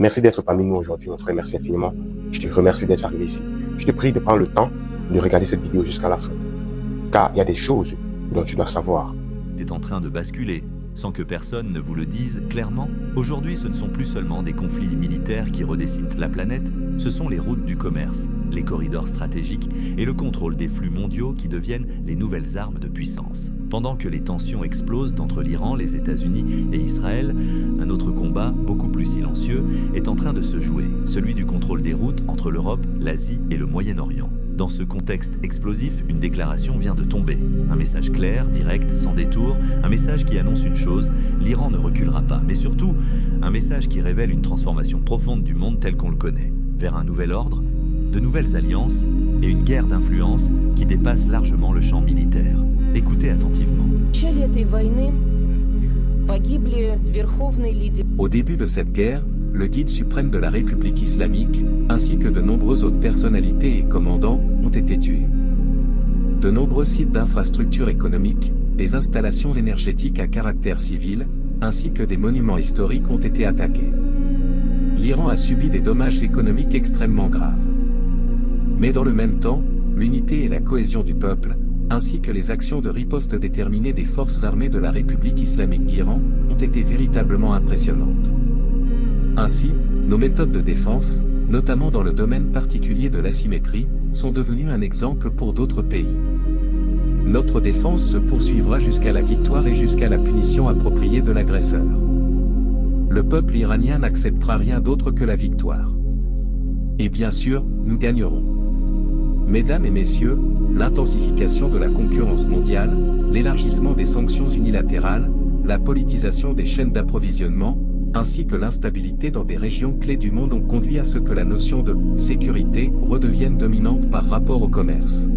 Merci d'être parmi nous aujourd'hui, mon frère. Merci infiniment. Je te remercie d'être arrivé ici. Je te prie de prendre le temps de regarder cette vidéo jusqu'à la fin. Car il y a des choses dont tu dois savoir. Tu es en train de basculer, sans que personne ne vous le dise clairement. Aujourd'hui, ce ne sont plus seulement des conflits militaires qui redessinent la planète, ce sont les routes du commerce, les corridors stratégiques et le contrôle des flux mondiaux qui deviennent les nouvelles armes de puissance. Pendant que les tensions explosent entre l'Iran, les États-Unis et Israël, un autre combat, beaucoup plus silencieux, est en train de se jouer, celui du contrôle des routes entre l'Europe, l'Asie et le Moyen-Orient. Dans ce contexte explosif, une déclaration vient de tomber. Un message clair, direct, sans détour, un message qui annonce une chose, l'Iran ne reculera pas. Mais surtout, un message qui révèle une transformation profonde du monde tel qu'on le connaît, vers un nouvel ordre, de nouvelles alliances et une guerre d'influence qui dépasse largement le champ militaire. Écoutez attentivement. Au début de cette guerre, le guide suprême de la République islamique, ainsi que de nombreuses autres personnalités et commandants, ont été tués. De nombreux sites d'infrastructures économiques, des installations énergétiques à caractère civil, ainsi que des monuments historiques ont été attaqués. L'Iran a subi des dommages économiques extrêmement graves. Mais dans le même temps, l'unité et la cohésion du peuple, ainsi que les actions de riposte déterminées des forces armées de la République islamique d'Iran, ont été véritablement impressionnantes. Ainsi, nos méthodes de défense, notamment dans le domaine particulier de l'asymétrie, sont devenues un exemple pour d'autres pays. Notre défense se poursuivra jusqu'à la victoire et jusqu'à la punition appropriée de l'agresseur. Le peuple iranien n'acceptera rien d'autre que la victoire. Et bien sûr, nous gagnerons. Mesdames et messieurs, l'intensification de la concurrence mondiale, l'élargissement des sanctions unilatérales, la politisation des chaînes d'approvisionnement, ainsi que l'instabilité dans des régions clés du monde ont conduit à ce que la notion de sécurité redevienne dominante par rapport au commerce.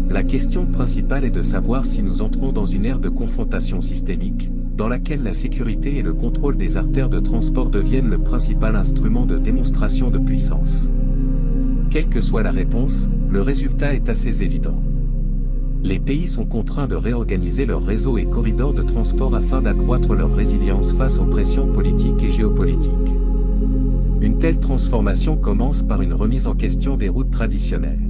La question principale est de savoir si nous entrons dans une ère de confrontation systémique, dans laquelle la sécurité et le contrôle des artères de transport deviennent le principal instrument de démonstration de puissance. Quelle que soit la réponse, le résultat est assez évident. Les pays sont contraints de réorganiser leurs réseaux et corridors de transport afin d'accroître leur résilience face aux pressions politiques et géopolitiques. Une telle transformation commence par une remise en question des routes traditionnelles.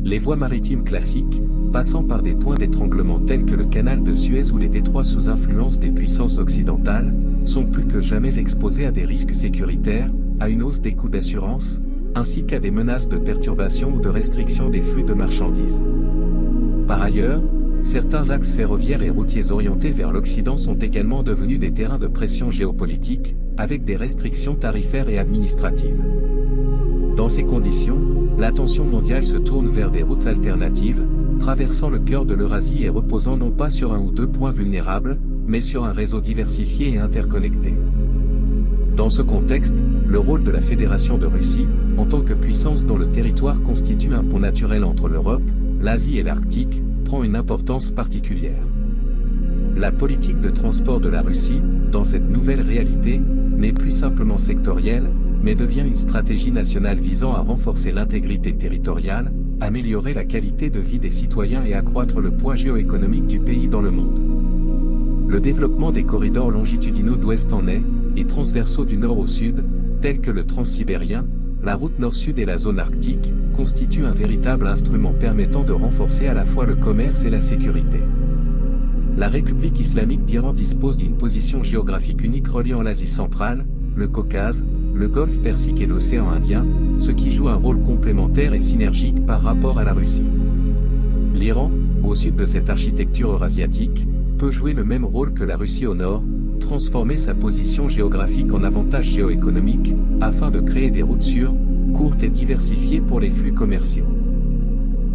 Les voies maritimes classiques, passant par des points d'étranglement tels que le canal de Suez ou les détroits sous influence des puissances occidentales, sont plus que jamais exposées à des risques sécuritaires, à une hausse des coûts d'assurance, ainsi qu'à des menaces de perturbation ou de restriction des flux de marchandises. Par ailleurs, certains axes ferroviaires et routiers orientés vers l'Occident sont également devenus des terrains de pression géopolitique, avec des restrictions tarifaires et administratives. Dans ces conditions, l'attention mondiale se tourne vers des routes alternatives, traversant le cœur de l'Eurasie et reposant non pas sur un ou deux points vulnérables, mais sur un réseau diversifié et interconnecté. Dans ce contexte, le rôle de la Fédération de Russie, en tant que puissance dont le territoire constitue un pont naturel entre l'Europe, l'Asie et l'Arctique, prend une importance particulière. La politique de transport de la Russie, dans cette nouvelle réalité, n'est plus simplement sectorielle, mais devient une stratégie nationale visant à renforcer l'intégrité territoriale, améliorer la qualité de vie des citoyens et accroître le poids géoéconomique du pays dans le monde. Le développement des corridors longitudinaux d'ouest en est, et transversaux du nord au sud, tels que le transsibérien, la route nord-sud et la zone arctique, constituent un véritable instrument permettant de renforcer à la fois le commerce et la sécurité. La République islamique d'Iran dispose d'une position géographique unique reliant l'Asie centrale, le Caucase, le Golfe Persique et l'océan Indien, ce qui joue un rôle complémentaire et synergique par rapport à la Russie. L'Iran, au sud de cette architecture eurasiatique, peut jouer le même rôle que la Russie au nord, transformer sa position géographique en avantage géoéconomique, afin de créer des routes sûres, courtes et diversifiées pour les flux commerciaux.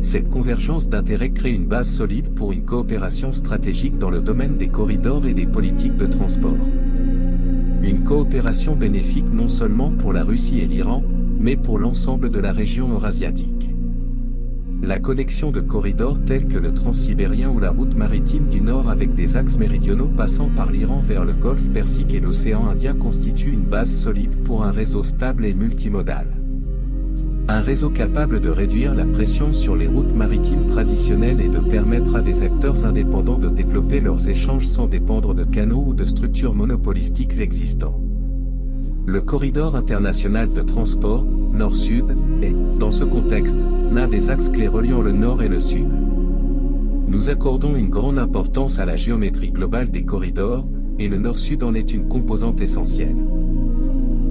Cette convergence d'intérêts crée une base solide pour une coopération stratégique dans le domaine des corridors et des politiques de transport. Une coopération bénéfique non seulement pour la Russie et l'Iran, mais pour l'ensemble de la région eurasiatique. La connexion de corridors tels que le transsibérien ou la route maritime du Nord avec des axes méridionaux passant par l'Iran vers le Golfe Persique et l'océan Indien constitue une base solide pour un réseau stable et multimodal. Un réseau capable de réduire la pression sur les routes maritimes traditionnelles et de permettre à des acteurs indépendants de développer leurs échanges sans dépendre de canaux ou de structures monopolistiques existants. Le corridor international de transport, Nord-Sud, est, dans ce contexte, l'un des axes clés reliant le Nord et le Sud. Nous accordons une grande importance à la géométrie globale des corridors, et le Nord-Sud en est une composante essentielle.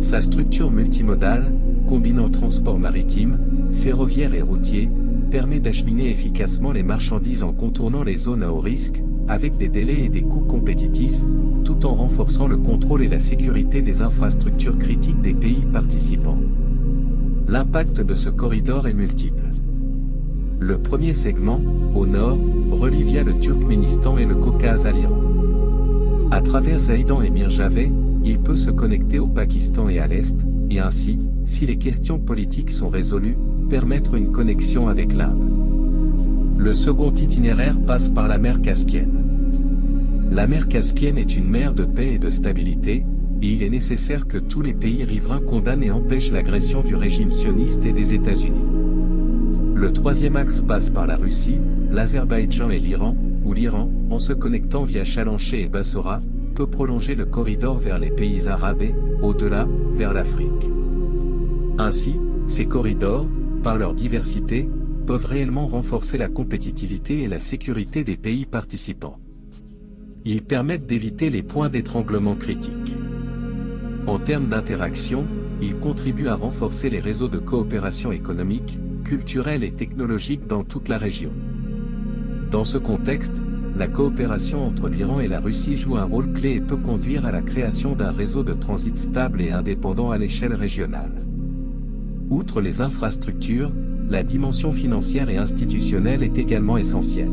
Sa structure multimodale, combinant transport maritime, ferroviaire et routier, permet d'acheminer efficacement les marchandises en contournant les zones à haut risque, avec des délais et des coûts compétitifs, tout en renforçant le contrôle et la sécurité des infrastructures critiques des pays participants. L'impact de ce corridor est multiple. Le premier segment, au nord, relie via le Turkménistan et le Caucase à l'Iran. À travers Zaïdan et Mirjaveh, il peut se connecter au Pakistan et à l'Est, et ainsi, si les questions politiques sont résolues, permettre une connexion avec l'Inde. Le second itinéraire passe par la mer Caspienne. La mer Caspienne est une mer de paix et de stabilité, et il est nécessaire que tous les pays riverains condamnent et empêchent l'agression du régime sioniste et des États-Unis. Le troisième axe passe par la Russie, l'Azerbaïdjan et l'Iran, où l'Iran, en se connectant via Chalanché et Bassora, peut prolonger le corridor vers les pays arabes et, au-delà, vers l'Afrique. Ainsi, ces corridors, par leur diversité, peuvent réellement renforcer la compétitivité et la sécurité des pays participants. Ils permettent d'éviter les points d'étranglement critiques. En termes d'interaction, ils contribuent à renforcer les réseaux de coopération économique, culturelle et technologique dans toute la région. Dans ce contexte, la coopération entre l'Iran et la Russie joue un rôle clé et peut conduire à la création d'un réseau de transit stable et indépendant à l'échelle régionale. Outre les infrastructures, la dimension financière et institutionnelle est également essentielle.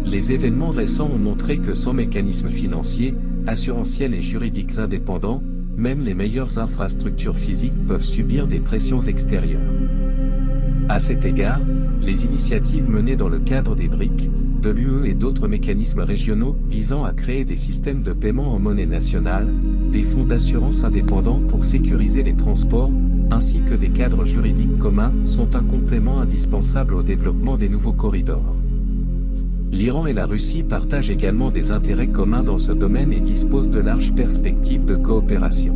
Les événements récents ont montré que sans mécanismes financiers, assurantiels et juridiques indépendants, même les meilleures infrastructures physiques peuvent subir des pressions extérieures. À cet égard, les initiatives menées dans le cadre des BRIC, de l'UE et d'autres mécanismes régionaux visant à créer des systèmes de paiement en monnaie nationale, des fonds d'assurance indépendants pour sécuriser les transports, ainsi que des cadres juridiques communs sont un complément indispensable au développement des nouveaux corridors. L'Iran et la Russie partagent également des intérêts communs dans ce domaine et disposent de larges perspectives de coopération.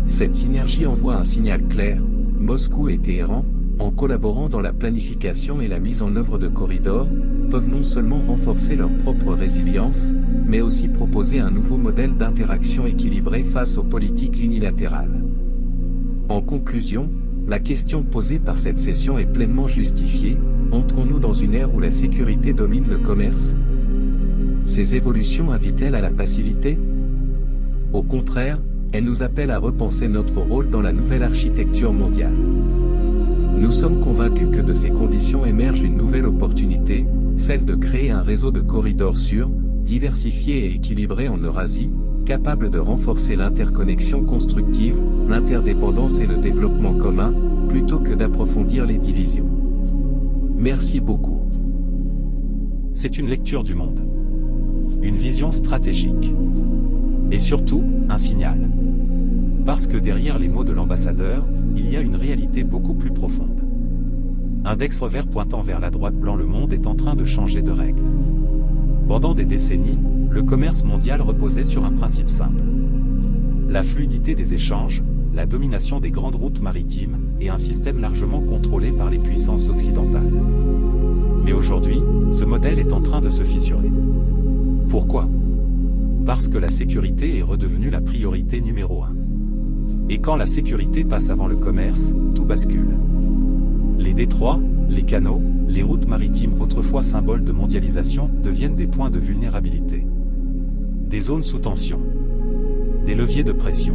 Cette synergie envoie un signal clair, Moscou et Téhéran, en collaborant dans la planification et la mise en œuvre de corridors, peuvent non seulement renforcer leur propre résilience, mais aussi proposer un nouveau modèle d'interaction équilibré face aux politiques unilatérales. En conclusion, la question posée par cette session est pleinement justifiée. Entrons-nous dans une ère où la sécurité domine le commerce? Ces évolutions invitent-elles à la passivité? Au contraire, elles nous appellent à repenser notre rôle dans la nouvelle architecture mondiale. Nous sommes convaincus que de ces conditions émerge une nouvelle opportunité, celle de créer un réseau de corridors sûrs, diversifié et équilibré en Eurasie, capable de renforcer l'interconnexion constructive, l'interdépendance et le développement commun, plutôt que d'approfondir les divisions. Merci beaucoup. C'est une lecture du monde. Une vision stratégique. Et surtout, un signal. Parce que derrière les mots de l'ambassadeur, il y a une réalité beaucoup plus profonde. Index revers pointant vers la droite blanc, le monde est en train de changer de règles. Pendant des décennies, le commerce mondial reposait sur un principe simple. La fluidité des échanges, la domination des grandes routes maritimes, et un système largement contrôlé par les puissances occidentales. Mais aujourd'hui, ce modèle est en train de se fissurer. Pourquoi? Parce que la sécurité est redevenue la priorité numéro 1. Et quand la sécurité passe avant le commerce, tout bascule. Les détroits, les canaux, les routes maritimes autrefois symboles de mondialisation deviennent des points de vulnérabilité. Des zones sous tension. Des leviers de pression.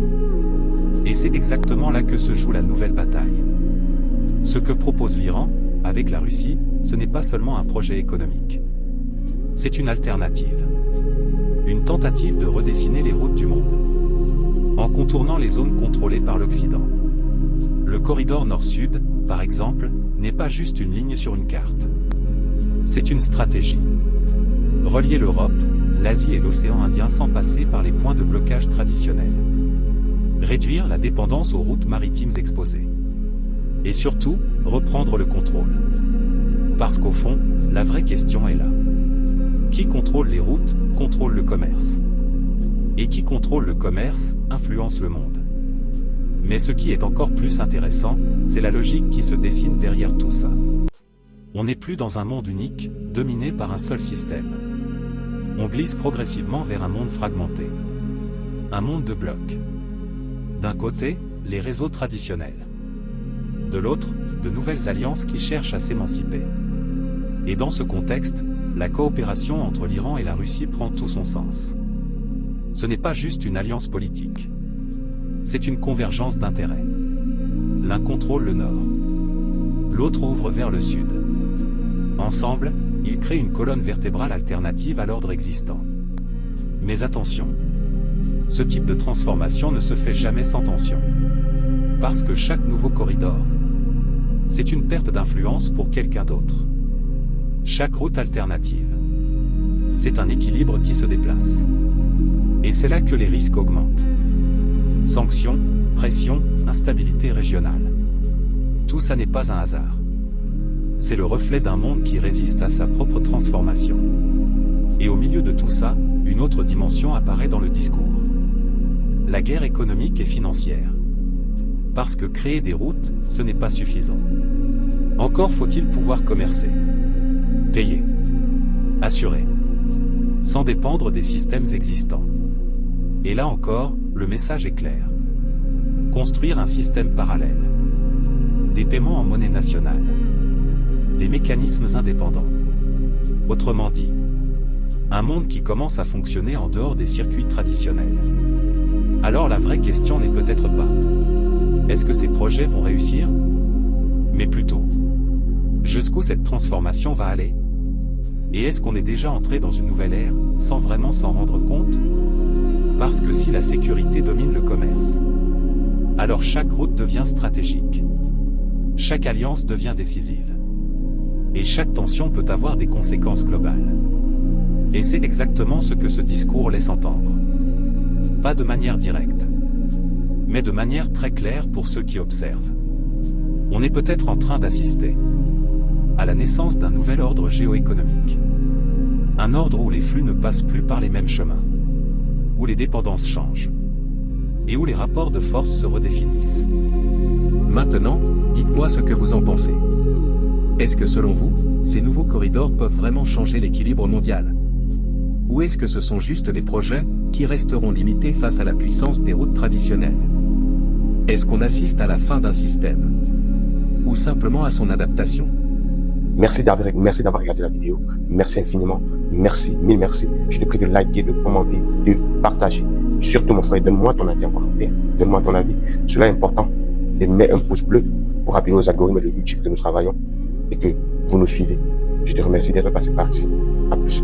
Et c'est exactement là que se joue la nouvelle bataille. Ce que propose l'Iran, avec la Russie, ce n'est pas seulement un projet économique. C'est une alternative. Une tentative de redessiner les routes du monde. En contournant les zones contrôlées par l'Occident. Le corridor nord-sud, par exemple, n'est pas juste une ligne sur une carte. C'est une stratégie. Relier l'Europe, l'Asie et l'océan Indien sans passer par les points de blocage traditionnels. Réduire la dépendance aux routes maritimes exposées. Et surtout, reprendre le contrôle. Parce qu'au fond, la vraie question est là. Qui contrôle les routes, contrôle le commerce. Et qui contrôle le commerce, influence le monde. Mais ce qui est encore plus intéressant, c'est la logique qui se dessine derrière tout ça. On n'est plus dans un monde unique, dominé par un seul système. On glisse progressivement vers un monde fragmenté. Un monde de blocs. D'un côté, les réseaux traditionnels. De l'autre, de nouvelles alliances qui cherchent à s'émanciper. Et dans ce contexte, la coopération entre l'Iran et la Russie prend tout son sens. Ce n'est pas juste une alliance politique. C'est une convergence d'intérêts. L'un contrôle le nord. L'autre ouvre vers le sud. Ensemble, ils créent une colonne vertébrale alternative à l'ordre existant. Mais attention, ce type de transformation ne se fait jamais sans tension. Parce que chaque nouveau corridor, c'est une perte d'influence pour quelqu'un d'autre. Chaque route alternative, c'est un équilibre qui se déplace. Et c'est là que les risques augmentent. Sanctions, pression, instabilité régionale. Tout ça n'est pas un hasard. C'est le reflet d'un monde qui résiste à sa propre transformation. Et au milieu de tout ça, une autre dimension apparaît dans le discours. La guerre économique et financière. Parce que créer des routes, ce n'est pas suffisant. Encore faut-il pouvoir commercer, payer, assurer, sans dépendre des systèmes existants. Et là encore, le message est clair. Construire un système parallèle. Des paiements en monnaie nationale. Des mécanismes indépendants. Autrement dit, un monde qui commence à fonctionner en dehors des circuits traditionnels. Alors la vraie question n'est peut-être pas est-ce que ces projets vont réussir? Mais plutôt, jusqu'où cette transformation va aller? Et est-ce qu'on est déjà entré dans une nouvelle ère, sans vraiment s'en rendre compte? Parce que si la sécurité domine le commerce, alors chaque route devient stratégique. Chaque alliance devient décisive. Et chaque tension peut avoir des conséquences globales. Et c'est exactement ce que ce discours laisse entendre. Pas de manière directe, mais de manière très claire pour ceux qui observent. On est peut-être en train d'assister à la naissance d'un nouvel ordre géoéconomique. Un ordre où les flux ne passent plus par les mêmes chemins, où les dépendances changent, et où les rapports de force se redéfinissent. Maintenant, dites-moi ce que vous en pensez. Est-ce que selon vous, ces nouveaux corridors peuvent vraiment changer l'équilibre mondial? Ou est-ce que ce sont juste des projets qui resteront limités face à la puissance des routes traditionnelles? Est-ce qu'on assiste à la fin d'un système? Ou simplement à son adaptation? Merci d'avoir regardé la vidéo. Merci infiniment. Merci, mille merci. Je te prie de liker, de commenter, de partager. Surtout, mon frère, donne-moi ton avis en commentaire. Donne-moi ton avis. Cela est important. Et mets un pouce bleu pour rappeler aux algorithmes de YouTube que nous travaillons et que vous nous suivez. Je te remercie d'être passé par ici. À plus.